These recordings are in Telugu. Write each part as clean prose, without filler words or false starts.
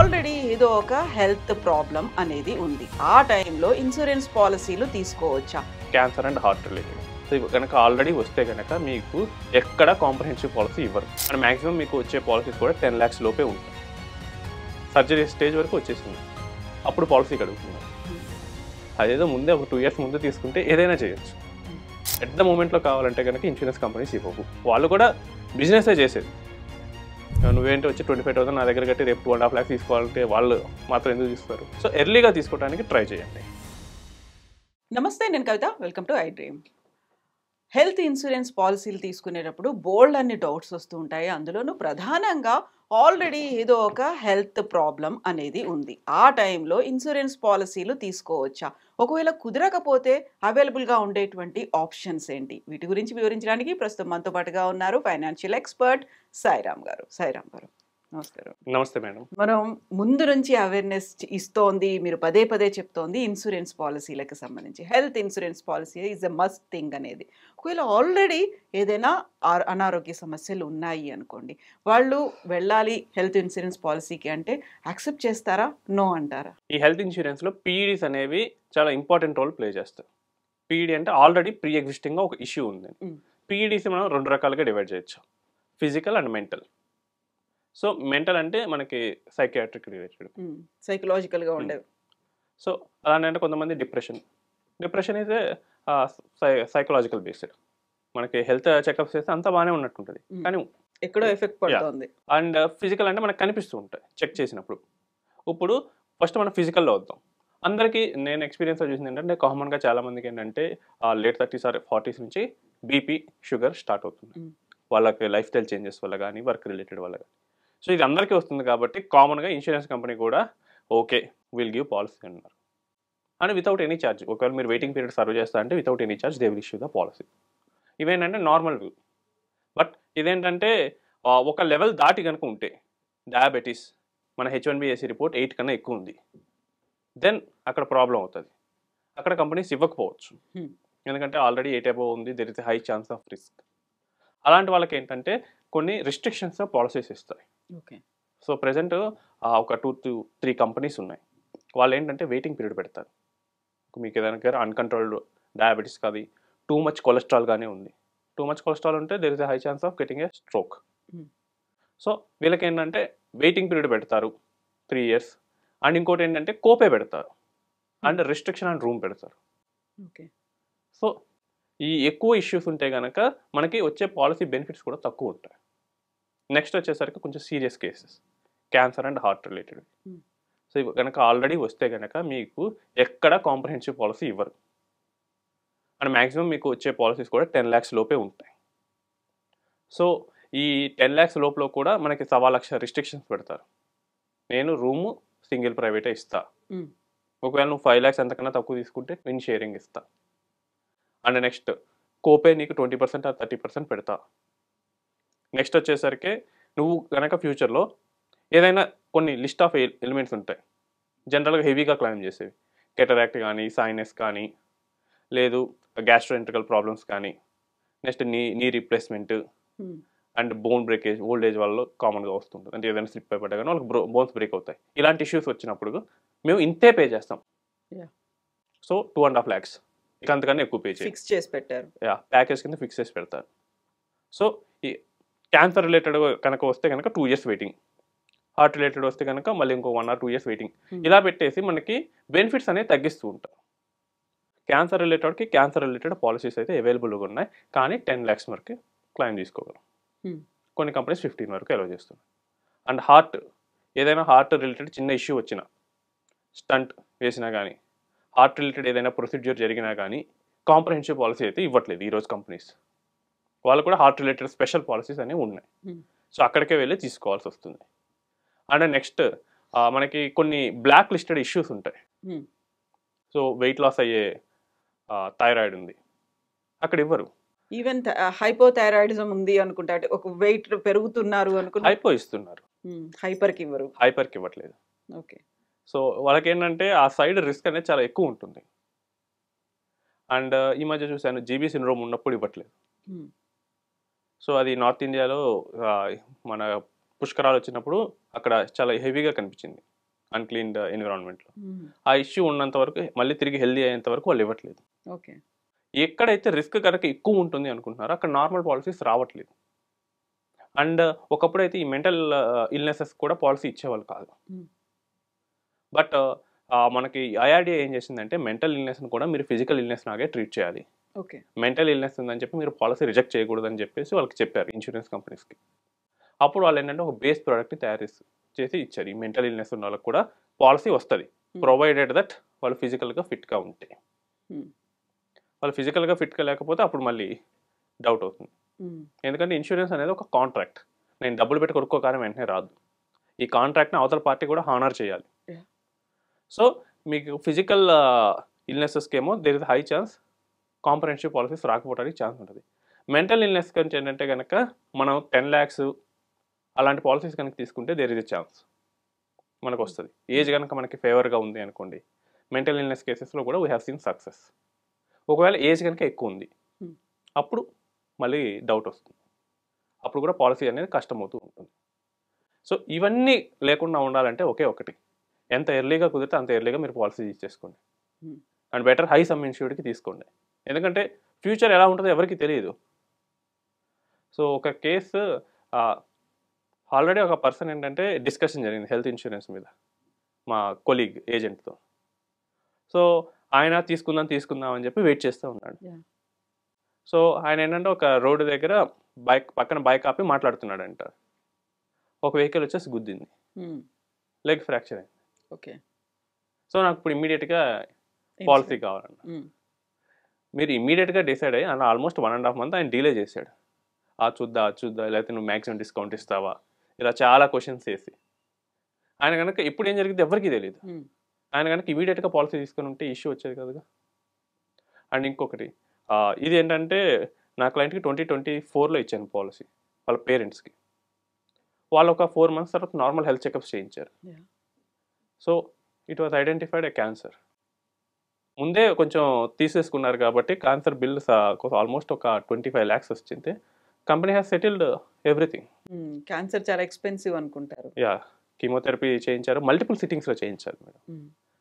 ఆల్రెడీ ఏదో ఒక హెల్త్ ప్రాబ్లం అనేది ఉంది. ఆ టైంలో ఇన్సూరెన్స్ పాలిసీలు తీసుకోవచ్చా? Cancer and heart related. So ఇవి కనుక ఆల్రెడీ వస్తే కనుక మీకు ఎక్కడ కాంప్రహెన్సివ్ పాలసీ ఇవ్వరు. అండ్ మాక్సిమం మీకు వచ్చే పాలసీస్ కూడా 10 lakhs లోపే ఉంటాయి. సర్జరీ స్టేజ్ వరకు వచ్చేసింది, అప్పుడు పాలసీ అడుగుతున్నారు. అదేదో ముందే ఒక 2 years ముందు తీసుకుంటే ఏదైనా చేయొచ్చు. ఎట్ ద మూమెంట్లో కావాలంటే కనుక ఇన్సూరెన్స్ కంపెనీస్ ఇవ్వవు. వాళ్ళు కూడా బిజినెసే చేసేది. నువ్వేంటి వచ్చి 25,000 నా దగ్గర కట్టి రేపు 2.5 lakhs తీసుకోవాలంటే వాళ్ళు మాత్రం ఎందుకు తీస్తారు? సో ఎర్లీగా తీసుకోవడానికి ట్రై చేయండి. నమస్తే, నేను Kavitha. Welcome to I dream. Health insurance పాలసీలు తీసుకునేటప్పుడు బోల్డ్ అన్ని డౌట్స్ వస్తూ ఉంటాయి. అందులోనూ ప్రధానంగా ఆల్రెడీ ఏదో ఒక హెల్త్ ప్రాబ్లం అనేది ఉంది. ఆ టైంలో ఇన్సూరెన్స్ పాలసీలు తీసుకోవచ్చా? ఒకవేళ కుదరకపోతే అవైలబుల్గా ఉండేటువంటి ఆప్షన్స్ ఏంటి? వీటి గురించి వివరించడానికి ప్రస్తుతం మనతో పాటుగా ఉన్నారు ఫైనాన్షియల్ ఎక్స్పర్ట్ సాయిరామ్ గారు. సాయిరామ్ గారు, నమస్కారం. నమస్తే మేడం. మనం ముందు నుంచి అవేర్నెస్ ఇస్తోంది, మీరు పదే పదే చెప్తోంది ఇన్సూరెన్స్ పాలసీలకు సంబంధించి. Health insurance policy is a must thing అనేది. ఒకవేళ ఆల్రెడీ ఏదైనా అనారోగ్య సమస్యలు ఉన్నాయి అనుకోండి, వాళ్ళు వెళ్ళాలి హెల్త్ ఇన్సూరెన్స్ పాలసీకి అంటే యాక్సెప్ట్ చేస్తారా, నో అంటారా? ఈ హెల్త్ ఇన్సూరెన్స్లో పీఈడీస్ అనేవి చాలా ఇంపార్టెంట్ రోల్ ప్లే చేస్తాయి. పీఈడీ అంటే ఆల్రెడీ ప్రీ ఎగ్జిస్టింగ్గా ఒక ఇష్యూ ఉంది. పీఈడీస్ మనం 2 రకాలుగా డివైడ్ చేయొచ్చు, physical and mental. So mental అంటే మనకి సైకియాట్రిక్ రిలేటెడ్, సైకలాజికల్గా ఉండేవి. సో అలాంటి కొంతమంది డిప్రెషన్ ఈజ్ సైకలాజికల్ బేస్డ్. మనకి హెల్త్ చెకప్స్ చేస్తే అంతా బాగానే ఉన్నట్టుంటుంది, కానీ ఎక్కడో ఎఫెక్ట్ పడుతుంది. అండ్ ఫిజికల్ అంటే మనకు కనిపిస్తూ ఉంటాయి చెక్ చేసినప్పుడు. ఇప్పుడు ఫస్ట్ మనం ఫిజికల్లో వద్దాం. అందరికీ నేను ఎక్స్పీరియన్స్లో చూసింది ఏంటంటే, కామన్గా చాలామందికి ఏంటంటే లేట్ 30s or 40s నుంచి బీపీ, షుగర్ స్టార్ట్ అవుతుంది. వాళ్ళకి లైఫ్ స్టైల్ చేంజెస్ వల్ల కానీ, వర్క్ రిలేటెడ్ వల్ల కానీ. సో ఇది అందరికీ వస్తుంది కాబట్టి కామన్గా ఇన్సూరెన్స్ కంపెనీ కూడా ఓకే విల్ గివ్ పాలసీ అన్నారు, అండ్ వితౌట్ ఎనీ ఛార్జ్. ఒకవేళ మీరు వెయిటింగ్ పీరియడ్ సర్వ్ చేస్తా అంటే without any charge they will issue the policy. ఇవేంటంటే నార్మల్ వ్యూ. బట్ ఇదేంటంటే ఒక లెవెల్ దాటి కనుక ఉంటే, డయాబెటీస్, మన H1B/AC రిపోర్ట్ 8 కన్నా ఎక్కువ ఉంది, దెన్ అక్కడ ప్రాబ్లం అవుతుంది. అక్కడ కంపెనీస్ ఇవ్వకపోవచ్చు, ఎందుకంటే ఆల్రెడీ 8 above ఉంది, there is high chance of risk. అలాంటి వాళ్ళకి ఏంటంటే కొన్ని రిస్ట్రిక్షన్స్ పాలసీస్ ఇస్తాయి. ఓకే. సో ప్రజెంట్ ఒక 2 to 3 కంపెనీస్ ఉన్నాయి. వాళ్ళు ఏంటంటే వెయిటింగ్ పీరియడ్ పెడతారు. మీకు ఏదైనా అన్కంట్రోల్డ్ డయాబెటీస్ కాదు, టూ మచ్ కొలెస్ట్రాల్ కానీ ఉంది. టూ మచ్ కొలెస్ట్రాల్ ఉంటే there is a high chance of getting a stroke. So వీళ్ళకి ఏంటంటే వెయిటింగ్ పీరియడ్ పెడతారు 3 years, అండ్ ఇంకోటి ఏంటంటే కోపే పెడతారు, అండ్ రిస్ట్రిక్షన్ అండ్ రూమ్ పెడతారు. ఓకే. సో ఈ ఎక్కువ ఇష్యూస్ ఉంటే కనుక మనకి వచ్చే పాలసీ బెనిఫిట్స్ కూడా తక్కువ ఉంటాయి. నెక్స్ట్ వచ్చేసరికి కొంచెం serious cases, cancer and heart related. So ఇవి కనుక ఆల్రెడీ వస్తే కనుక మీకు ఎక్కడ కాంప్రహెన్సివ్ పాలసీ ఇవ్వరు, అండ్ మ్యాక్సిమం మీకు వచ్చే పాలసీస్ కూడా 10 lakhs లోపే ఉంటాయి. సో ఈ 10 lakhs లోపల కూడా మనకి 1,00,000 రిస్ట్రిక్షన్స్ పెడతారు. నేను రూము సింగిల్ ప్రైవేటే ఇస్తా, ఒకవేళ నువ్వు 5 lakhs అంతకన్నా తక్కువ తీసుకుంటే విన్ షేరింగ్ ఇస్తా, అండ్ నెక్స్ట్ కోపే నీకు 20% or 30% పెడతా. నెక్స్ట్ వచ్చేసరికి నువ్వు కనుక ఫ్యూచర్లో ఏదైనా కొన్ని లిస్ట్ ఆఫ్ ఎలిమెంట్స్ ఉంటాయి జనరల్గా హెవీగా క్లైమ్ చేసేవి, కెటరాక్ట్ కానీ, సైనస్ కానీ, లేదు గ్యాస్ట్రోఎంట్రికల్ ప్రాబ్లమ్స్ కానీ, next knee replacement and bone breakage old age వాళ్ళలో కామన్గా వస్తుంటుంది. అంటే ఏదైనా స్లిప్ అయిపడ్డా కానీ వాళ్ళకి బోన్స్ బ్రేక్ అవుతాయి. ఇలాంటి ఇష్యూస్ వచ్చినప్పుడు మేము ఇంతే పే చేస్తాం. సో 2.5 lakhs, ఇక అంతకన్నా ఎక్కువ పే ఫిక్స్ చేసి పెట్టారు. ప్యాకేజ్ కింద ఫిక్స్ చేసి పెడతారు. సో ఈ క్యాన్సర్ రిలేటెడ్ కనుక వస్తే కనుక 2 years వెయిటింగ్, హార్ట్ రిలేటెడ్ వస్తే కనుక మళ్ళీ ఇంకో 1 or 2 years వెయిటింగ్. ఇలా పెట్టేసి మనకి బెనిఫిట్స్ అనేవి తగ్గిస్తూ ఉంటారు. క్యాన్సర్ రిలేటెడ్ పాలసీస్ అయితే అవైలబుల్గా ఉన్నాయి, కానీ 10 lakhs వరకు క్లైమ్ తీసుకోగలం. కొన్ని కంపెనీస్ 15 వరకు అలౌ చేస్తున్నాయి. అండ్ ఏదైనా హార్ట్ రిలేటెడ్ చిన్న ఇష్యూ వచ్చినా, స్టంట్ వేసినా కానీ, హార్ట్ రిలేటెడ్ ఏదైనా ప్రొసీడ్యూర్ జరిగినా కానీ కాంప్రహెన్సివ్ పాలసీ అయితే ఇవ్వట్లేదు ఈరోజు కంపెనీస్. వాళ్ళు కూడా హార్ట్ రిలేటెడ్ స్పెషల్ పాలసీస్ అనేవి ఉన్నాయి. సో అక్కడికే వెళ్ళి తీసుకోవాల్సి వస్తుంది. అండ్ నెక్స్ట్ మనకి కొన్ని బ్లాక్ లిస్టెడ్ ఇష్యూస్ ఉంటాయి. సో వెయిట్ లాస్ అయ్యే థైరాయిడ్ ఉంది, అక్కడ ఇవ్వరు. ఈవెన్ హైపోథైరాయిడిజం ఉంది అనుకుంటా, ఒక వెయిట్ పెరుగుతున్నారు అనుకుంటే హైపో ఇస్తున్నారు, హైపర్కి ఇవ్వట్లేదు. ఓకే. సో వాళ్ళకి ఏంటంటే ఆ సైడ్ రిస్క్ అనేది చాలా ఎక్కువ ఉంటుంది. అండ్ ఈ మధ్య చూశాను జీబీ సిండ్రోమ్ ఉన్నప్పుడు ఇవ్వట్లేదు. సో అది నార్త్ ఇండియాలో మన పుష్కరాలు వచ్చినప్పుడు అక్కడ చాలా హెవీగా కనిపించింది. అన్క్లీన్డ్ ఎన్విరాన్మెంట్లో. ఆ ఇష్యూ ఉన్నంత వరకు మళ్ళీ తిరిగి హెల్దీ అయ్యేంత వరకు వాళ్ళు ఇవ్వట్లేదు. ఓకే. ఎక్కడైతే రిస్క్ కనుక ఎక్కువ ఉంటుంది అనుకుంటున్నారో అక్కడ నార్మల్ పాలసీస్ రావట్లేదు. అండ్ ఒకప్పుడైతే ఈ మెంటల్ ఇల్నెసెస్ కూడా పాలసీ ఇచ్చేవాళ్ళు కాదు. బట్ మనకి ఐఆర్డీఏ ఏం చేసిందంటే మెంటల్ ఇల్నెస్ని కూడా మీరు ఫిజికల్ ఇల్నెస్ లాగే ట్రీట్ చేయాలి. ఓకే. మెంటల్ ఇల్నెస్ ఉందని చెప్పి మీరు పాలసీ రిజెక్ట్ చేయకూడదని చెప్పేసి వాళ్ళకి చెప్పారు ఇన్సూరెన్స్ కంపెనీస్కి. అప్పుడు వాళ్ళు ఏంటంటే ఒక బేస్ ప్రోడక్ట్ని తయారు చేసి ఇచ్చారు. ఈ మెంటల్ ఇల్నెస్ ఉన్న వాళ్ళకి కూడా పాలసీ వస్తుంది, ప్రొవైడెడ్ దట్ వాళ్ళు ఫిజికల్గా ఫిట్గా ఉంటే. వాళ్ళు ఫిజికల్గా ఫిట్గా లేకపోతే అప్పుడు మళ్ళీ డౌట్ అవుతుంది. ఎందుకంటే ఇన్సూరెన్స్ అనేది ఒక కాంట్రాక్ట్. నేను డబ్బులు పెట్టి కొనుక్కోగానే వెంటనే రాదు. ఈ కాంట్రాక్ట్ని అవతల పార్టీ కూడా హానర్ చేయాలి. సో మీకు ఫిజికల్ ఇల్నెసెస్కి ఏమో there is high chance comprehensive policies రాకపోవడానికి ఛాన్స్ ఉంటుంది. మెంటల్ ఇల్నెస్ కంటే ఏంటంటే కనుక మనం 10 lakhs అలాంటి పాలసీస్ కనుక తీసుకుంటే దేర్ ఇస్ ఎ ఛాన్స్ మనకు వస్తుంది. ఏజ్ కనుక మనకి ఫేవర్గా ఉంది అనుకోండి, మెంటల్ ఇల్నెస్ కేసెస్లో కూడా వీ హ్యావ్ సీన్ సక్సెస్. ఒకవేళ ఏజ్ కనుక ఎక్కువ ఉంది అప్పుడు మళ్ళీ డౌట్ వస్తుంది, అప్పుడు కూడా పాలసీ అనేది కష్టమవుతూ ఉంటుంది. సో ఇవన్నీ లేకుండా ఉండాలంటే ఒకే ఒకటి, ఎంత ఎర్లీగా కుదిరితే అంత ఎర్లీగా మీరు పాలసీ ఇచ్చేసుకోండి. అండ్ బెటర్ హై సమ్ ఇన్సూర్డ్కి తీసుకోండి, ఎందుకంటే ఫ్యూచర్ ఎలా ఉంటుందో ఎవరికి తెలియదు. సో ఒక కేసు ఆల్రెడీ ఒక పర్సన్ ఏంటంటే డిస్కషన్ జరిగింది హెల్త్ ఇన్సూరెన్స్ మీద మా కొలీగ్ ఏజెంట్తో. సో ఆయన తీసుకుందాం అని చెప్పి వెయిట్ చేస్తూ ఉన్నాడు. సో ఆయన ఏంటంటే ఒక రోడ్డు దగ్గర పక్కన బైక్ ఆపి మాట్లాడుతున్నాడంట. ఒక వెహికల్ వచ్చేసి గుద్దింది, లెగ్ ఫ్రాక్చర్ అయింది. ఓకే. సో నాకు ఇప్పుడు ఇమ్మీడియట్గా పాలసీ కావాలన్న. మీరు ఇమ్మీడియట్గా డిసైడ్ అయ్యి అన్న ఆల్మోస్ట్ 1.5 months ఆయన డీలే చేశాడు. చూద్దా లేకపోతే నువ్వు మ్యాక్సిమం డిస్కౌంట్ ఇస్తావా, ఇలా చాలా క్వశ్చన్స్ వేసి. ఆయన కనుక ఇప్పుడు ఏం జరిగింది ఎవరికి తెలియదు. ఆయన కనుక ఇమీడియట్గా పాలసీ తీసుకొని ఉంటే ఇష్యూ వచ్చేది కదా. అండ్ ఇంకొకటి ఇది ఏంటంటే నా క్లయింట్కి 2024లో ఇచ్చాను పాలసీ వాళ్ళ పేరెంట్స్కి. వాళ్ళు ఒక 4 months తర్వాత నార్మల్ హెల్త్ చెకప్స్ చేయించారు. So it was identified A cancer. ముందే కొంచెం తీసేసుకున్నారు కాబట్టి క్యాన్సర్ బిల్స్ ఆల్మోస్ట్ ఒక 25 lakhs వచ్చింది. Company has settled everything. Cancer చాలా ఎక్స్పెన్సివ్ అనుకుంటారు. యా, కీమోథెరపీ చేయించారు, మల్టిపుల్ సిట్టింగ్స్లో చేయించారు మేడం.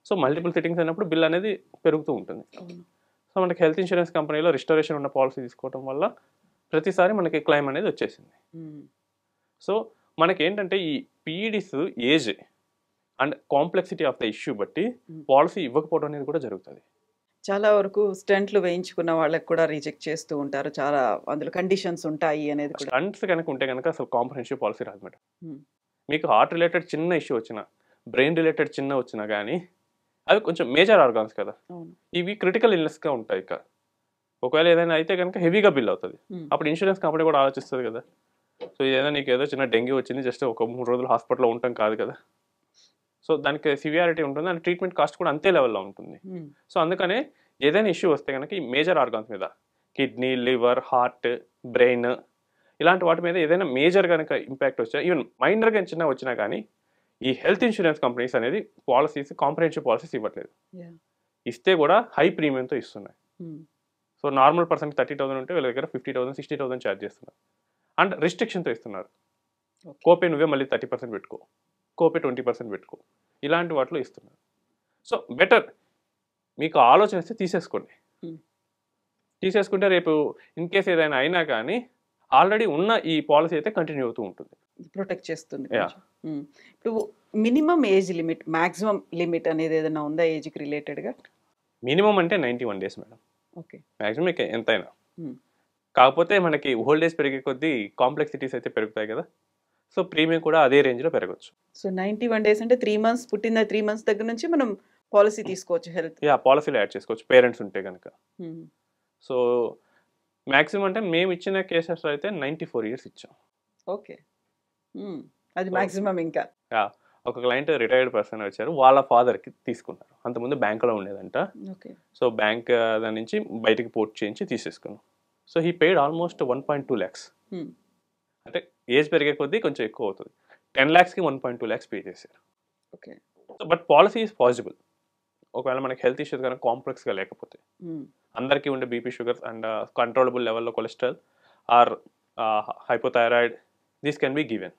సో మల్టిపుల్ సిట్టింగ్స్ అయినప్పుడు బిల్ అనేది పెరుగుతూ ఉంటుంది. సో మనకి హెల్త్ ఇన్సూరెన్స్ కంపెనీలో రిస్టోరేషన్ ఉన్న పాలసీ తీసుకోవడం వల్ల ప్రతిసారి మనకి క్లైమ్ అనేది వచ్చేసింది. సో మనకి ఏంటంటే ఈ PEDs age and complexity of the issue బట్టి పాలసీ ఇవ్వకపోవడం అనేది కూడా జరుగుతుంది. చాలా వరకు స్టంట్లు వేయించుకున్న వాళ్ళకి కూడా రిజెక్ట్ చేస్తూ ఉంటారు, చాలా అందులో కండిషన్స్ ఉంటాయి అనేది. స్టంట్స్ కనుక ఉంటే కనుక అసలు కాంప్రహెన్సివ్ పాలసీ రాదు మేడం. మీకు హార్ట్ రిలేటెడ్ చిన్న ఇష్యూ వచ్చినా, బ్రెయిన్ రిలేటెడ్ చిన్న వచ్చినా కానీ అవి కొంచెం మేజర్ ఆర్గాన్స్ కదా, ఇవి క్రిటికల్ ఇల్నెస్గా ఉంటాయి. ఇక ఒకవేళ ఏదైనా అయితే కనుక హెవీగా బిల్ అవుతుంది. అప్పుడు ఇన్సూరెన్స్ కంపెనీ కూడా ఆలోచిస్తుంది కదా. సో ఏదైనా నీకు ఏదో చిన్న డెంగ్యూ వచ్చింది, జస్ట్ ఒక 3 రోజులు హాస్పిటల్లో ఉంటాం కాదు కదా. సో దానికి సివియారిటీ ఉంటుంది అండ్ ట్రీట్మెంట్ కాస్ట్ కూడా అంతే లెవెల్లో ఉంటుంది. సో అందుకనే ఏదైనా ఇష్యూ వస్తే కనుక ఈ మేజర్ ఆర్గాన్స్ మీద, కిడ్నీ, లివర్, హార్ట్, బ్రెయిన్, ఇలాంటి వాటి మీద ఏదైనా మేజర్ కనుక ఇంపాక్ట్ వచ్చా, ఈవెన్ మైనర్గా చిన్న వచ్చినా కానీ ఈ హెల్త్ ఇన్సూరెన్స్ కంపెనీస్ అనేది పాలసీస్ కాంప్రహెన్సివ్ పాలసీస్ ఇవ్వట్లేదు. ఇస్తే కూడా హై ప్రీమియంతో ఇస్తున్నాయి. సో నార్మల్ పర్సన్కి 30,000 ఉంటే వీళ్ళ దగ్గర 50,000, 60,000 ఛార్జ్ చేస్తున్నారు. అండ్ రిస్ట్రిక్షన్తో ఇస్తున్నారు. కోపే నువ్వే మళ్ళీ 30% పెట్టుకో, కోపే 20% పెట్టుకో, ఇలాంటి వాటిలో ఇస్తున్నారు. సో బెటర్ మీకు ఆలోచన వస్తే తీసేసుకుంటే రేపు ఇన్ కేస్ ఏదైనా అయినా కానీ ఆల్రెడీ ఉన్న ఈ పాలసీ అయితే కంటిన్యూ అవుతూ ఉంటుంది, ప్రొటెక్ట్ చేస్తుంది. ఇప్పుడు minimum age limit, maximum limit అనేది ఏదైనా ఉందా ఏజ్కి రిలేటెడ్గా? మినిమం అంటే 91 days మేడం. ఓకే. మ్యాక్సిమం మీకు ఎంతైనా. కాకపోతే మనకి ఓల్డ్ ఏజ్ పెరిగే కొద్దీ కాంప్లెక్సిటీస్ అయితే పెరుగుతాయి కదా. సో ప్రీమియం కూడా అదే రేంజ్లో పెరగచ్చు. సో 91 days అంటే 3 months, పుట్టిన 3 months దగ్గర నుంచి మనం పాలసీ తీసుకోవచ్చు హెల్త్. పాలసీలో యాడ్ చేసుకోవచ్చు పేరెంట్స్ ఉంటే కనుక. సో మ్యాక్సిమం అంటే మేము ఇచ్చిన కేసెస్ అయితే 94 years ఇచ్చాం. ఓకే, అది మ్యాక్సిమం. ఇంకా ఒక క్లయింట్ రిటైర్డ్ పర్సన్ వచ్చారు, వాళ్ళ ఫాదర్కి తీసుకున్నారు. అంతకుముందు బ్యాంకులో ఉండేదంట. సో బ్యాంక్ దాని నుంచి బయటికి పోర్ట్ చేయించి తీసేసుకున్నాం. So he paid almost 1.2 lakhs. అంటే ఏజ్ పెరిగే కొద్దీ కొంచెం ఎక్కువ అవుతుంది. 10 lakhsకి 1.2 lakhs పే చేశారు. Okay. But policy is possible ఒకవేళ మనకి హెల్త్ ఇష్యూస్ కనుక కాంప్లెక్స్గా లేకపోతే. అందరికీ ఉండే బీపీ, షుగర్స్ అండ్ కంట్రోలబుల్ లెవెల్లో cholesterol or hypothyroid, this can be given.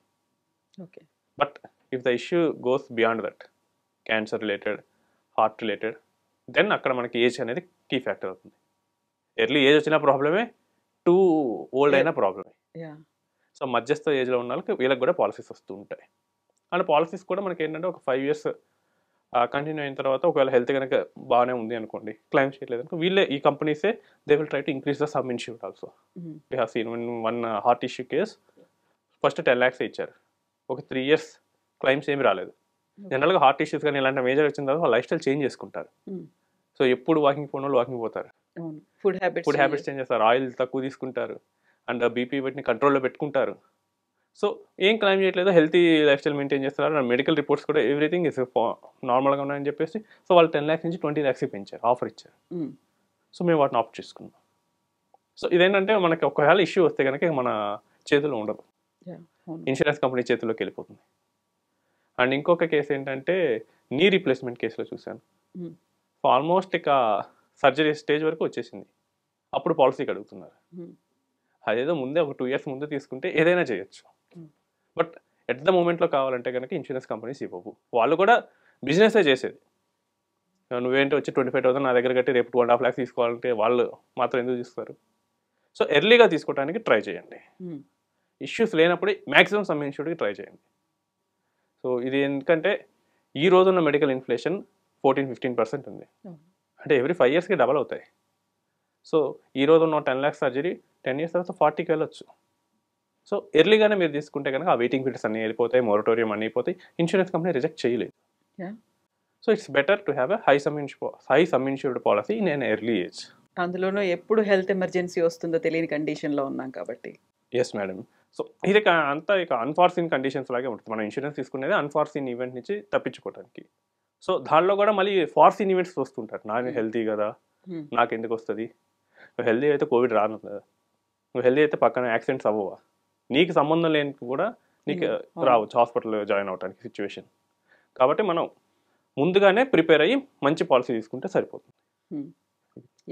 Okay. But if the issue goes beyond that, cancer related, heart related, then అక్కడ మనకి ఏజ్ అనేది కీ ఫ్యాక్టర్ అవుతుంది. ఎర్లీ ఏజ్ వచ్చిన ప్రాబ్లమే, టూ ఓల్డ్ అయినా ప్రాబ్లమే. సో మధ్యస్థ ఏజ్లో ఉన్న వాళ్ళకి వీళ్ళకి కూడా పాలసీస్ వస్తూ ఉంటాయి. అండ్ పాలసీస్ కూడా మనకి ఏంటంటే ఒక 5 years కంటిన్యూ అయిన తర్వాత ఒకవేళ హెల్త్ కనుక బాగానే ఉంది అనుకోండి, క్లైమ్ చేయలేదు అనుకో, వీళ్ళే ఈ కంపెనీసే they will try to increase the sum insured also. We have seen one heart issue case first 10 lakhs ఇచ్చారు, ఒక 3 years క్లైమ్స్ ఏమి రాలేదు. జనరల్గా హార్ట్ ఇష్యూస్ కానీ ఇలాంటి మేజర్ వచ్చిన తర్వాత వాళ్ళ లైఫ్ స్టైల్ చేంజ్ చేసుకుంటారు. సో ఎప్పుడు వాకింగ్ పోయిన వాళ్ళు వాకింగ్ పోతారు, ఫుడ్ హ్యాబిట్స్ చేంజ్ చేస్తారు, ఆయిల్ తక్కువ తీసుకుంటారు, అండ్ బీపీ వీటిని కంట్రోల్లో పెట్టుకుంటారు. సో ఏం క్లైమ్ చేయట్లేదు, హెల్తీ లైఫ్ స్టైల్ మెయింటైన్ చేస్తారు. అండ్ మెడికల్ రిపోర్ట్స్ కూడా ఎవ్రీథింగ్ ఇస్ నార్మల్గా ఉన్నాయని చెప్పేసి సో వాళ్ళు 10 lakhs నుంచి 20 lakhs పెంచారు, ఆఫర్ ఇచ్చారు. సో మేము వాటిని ఆప్ట్ చేసుకున్నాం. సో ఇదేంటంటే మనకి ఒకవేళ ఇష్యూ వస్తే కనుక మన చేతిలో ఉండదు, ఇన్సూరెన్స్ కంపెనీ చేతిలోకి వెళ్ళిపోతుంది. అండ్ ఇంకొక కేసు ఏంటంటే నీ రీప్లేస్మెంట్ కేసులో చూశాను. ఆల్మోస్ట్ ఇక సర్జరీ స్టేజ్ వరకు వచ్చేసింది, అప్పుడు పాలసీకి అడుగుతున్నారు. అదేదో ముందే ఒక 2 years ముందు తీసుకుంటే ఏదైనా చేయొచ్చు. బట్ ఎట్ ద మూమెంట్లో కావాలంటే కనుక ఇన్సూరెన్స్ కంపెనీస్ ఇవ్వవు. వాళ్ళు కూడా బిజినెసే చేసేది. నువ్వేంటి వచ్చి 25,000 నా దగ్గర కట్టి రేపు 2.5 lakhs తీసుకోవాలంటే వాళ్ళు మాత్రం ఎందుకు తీస్తారు? సో ఎర్లీగా తీసుకోవడానికి ట్రై చేయండి. ఇష్యూస్ లేనప్పుడు మ్యాక్సిమం సమ్ ఇన్సూర్డ్కి ట్రై చేయండి. సో ఇది ఎందుకంటే ఈ రోజున్న మెడికల్ ఇన్ఫ్లేషన్ 14-15% ఉంది, అంటే ఎవ్రీ 5 yearsకి డబల్ అవుతాయి. సో ఈ రోజు ఉన్న 10 lakhs సర్జరీ 10 years తర్వాత 40కి వెళ్ళొచ్చు. సో ఎర్లీగానే మీరు తీసుకుంటే కనుక ఆ వెయిటింగ్ పీరియడ్స్ అన్నీ వెళ్ళిపోతాయి, మొరటోరియం అన్నీ అయిపోతాయి, ఇన్సూరెన్స్ కంపెనీ రిజెక్ట్ చేయలేదు. So it's better to have a high sum insured policy in an early age. అందులోనూ ఎప్పుడు హెల్త్ ఎమర్జెన్సీ వస్తుందో తెలియని కండిషన్లో ఉన్నాం కాబట్టి. Yes madam. సో ఇది అంతా ఇక అన్ఫార్సిన్ కండిషన్స్ లాగే ఉంటుంది. మనం ఇన్సూరెన్స్ తీసుకునేది అన్ఫార్సిన్ ఈవెంట్ నుంచి తప్పించుకోవడానికి. సో దానిలో కూడా మళ్ళీ ఫార్సిన్ ఈవెంట్స్ వస్తుంటారు. నాకు హెల్తీ కదా, నాకు ఎందుకు వస్తుంది? నువ్వు హెల్తీ అయితే కోవిడ్ రాను కదా, నువ్వు హెల్తీ అయితే పక్కన యాక్సిడెంట్స్ అవ్వవా, నీకు సంబంధం లేని కూడా నీకు రావచ్చు హాస్పిటల్లో జాయిన్ అవడానికి సిచ్యువేషన్. కాబట్టి మనం ముందుగానే ప్రిపేర్ అయ్యి మంచి పాలసీ తీసుకుంటే సరిపోతుంది.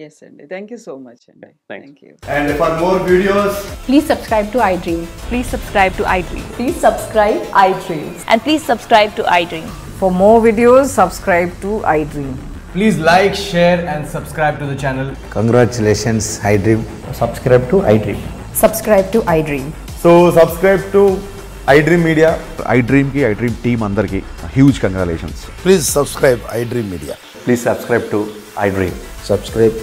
Yes అండి, థ్యాంక్ యూ సో మచ్ అండి. Thank you. And for more videos, Please subscribe to iDream. Please subscribe to iDream. Please subscribe iDream. And please subscribe to iDream. For more videos, subscribe to iDream. please like, share and subscribe to the channel. Congratulations, iDream. Subscribe to iDream. Subscribe to iDream. So subscribe to iDream Media. iDream team andarki huge congratulations. Please subscribe iDream Media. Please subscribe to iDream. Subscribe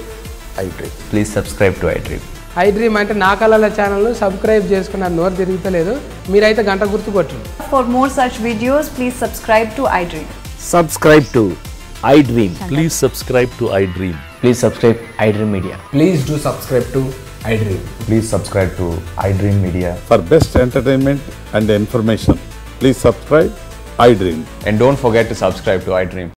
iDream. Please subscribe to iDream. iDream అంటే నా కళల ఛానల్ను సబ్స్క్రైబ్ చేసుకున్న నోరు తిరుగుతలేదు, మీరైతే గంట గుర్తు కొట్టండి. For more such videos, please subscribe to iDream. Subscribe to iDream. Please subscribe to iDream. Please subscribe iDream Media. Please do subscribe to iDream. Please subscribe to iDream Media. For best entertainment and information, please subscribe iDream. And don't forget to subscribe to iDream.